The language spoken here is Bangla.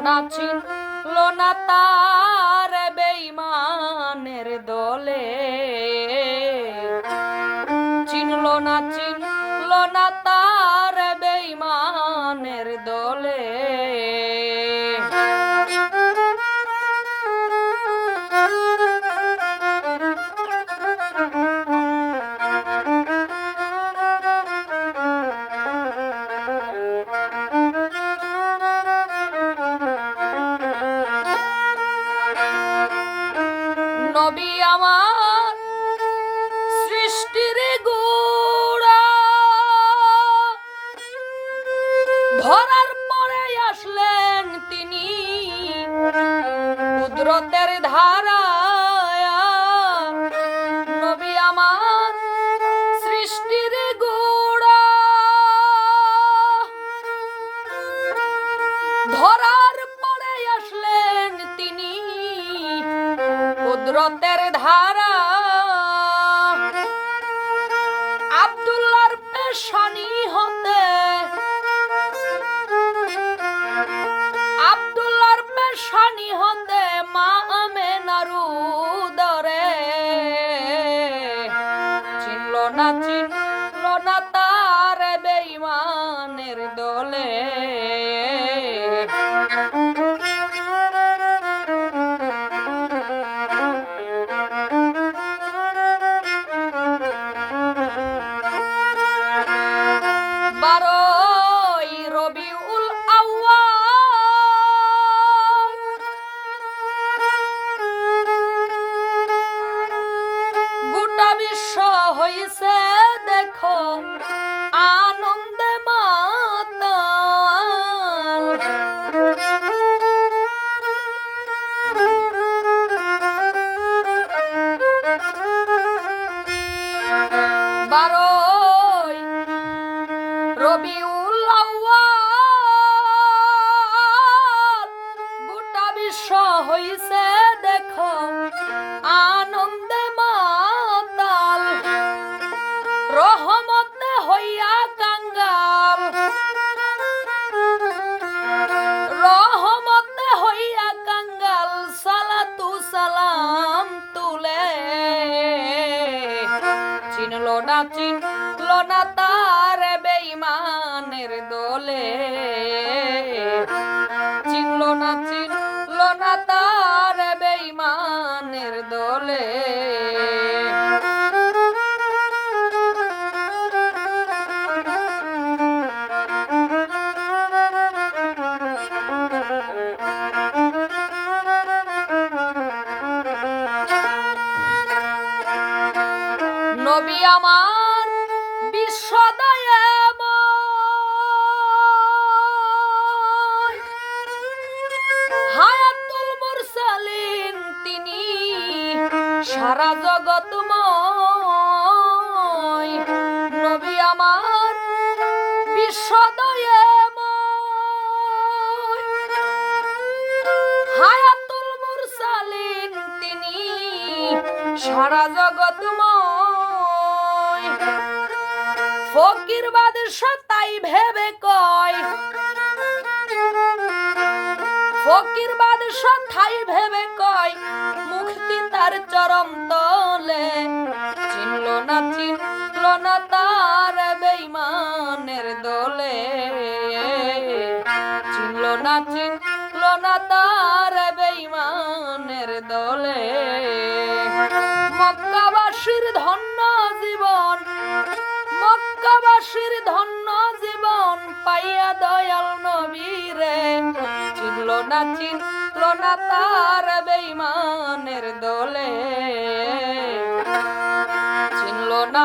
না চিনল না তার বেঈমানের দলে, চিনল না তার বেঈমানের দলে। নবী আমার সৃষ্টির গোড়া, ধরার পরে আসলেন তিনি কুদরতের ধারায়। নবী আমার সৃষ্টির গোড়া, ধরার পরে আসলেন তিনি কুদরতের ধারা। আব্দুল্লাহর পেশানি হতে, আব্দুল্লাহর পেশানি হতে মা আমেনার উদরে, চিনল না তার বেঈমানের দলে। বিশ্ব হইছে দেখো আনন্দে মাতাল, বারোই রবিউল আউয়াল, গোটা বিশ্ব হইছে দেখো আনন্দে মাতাল, রহমতে হইয়া কাঙ্গাল, রহমতে হইয়া কাঙ্গাল, সালাতু সালাম তুলে। চিনল না তার বেঈমানের দলে, চিনল না তার বেঈমানের দলে। নবী আমার বিশ্বদয়াময়, হায়াতুল মুরসালিন তিনি সারা জগৎময়। নবী আমার বিশ্বদয়াময়, হায়াতুল মুরসালিন তিনি সারা জগৎময়। ফকির বাদশাহ তাই ভেবে কয়, ফকির বাদশাহ তাই ভেবে কয় মুক্তি তার চরম তলে। চিনল না তার বেঈমানের দলে, চিনল না তার বেঈমানের দলে। মক্কাবাসীর ধন্য জীবন, মক্কাবাসীর ধন্য জীবন পাইয়া দয়াল নবীরে। চিনল না তার বেঈমানের দলে, চিনল না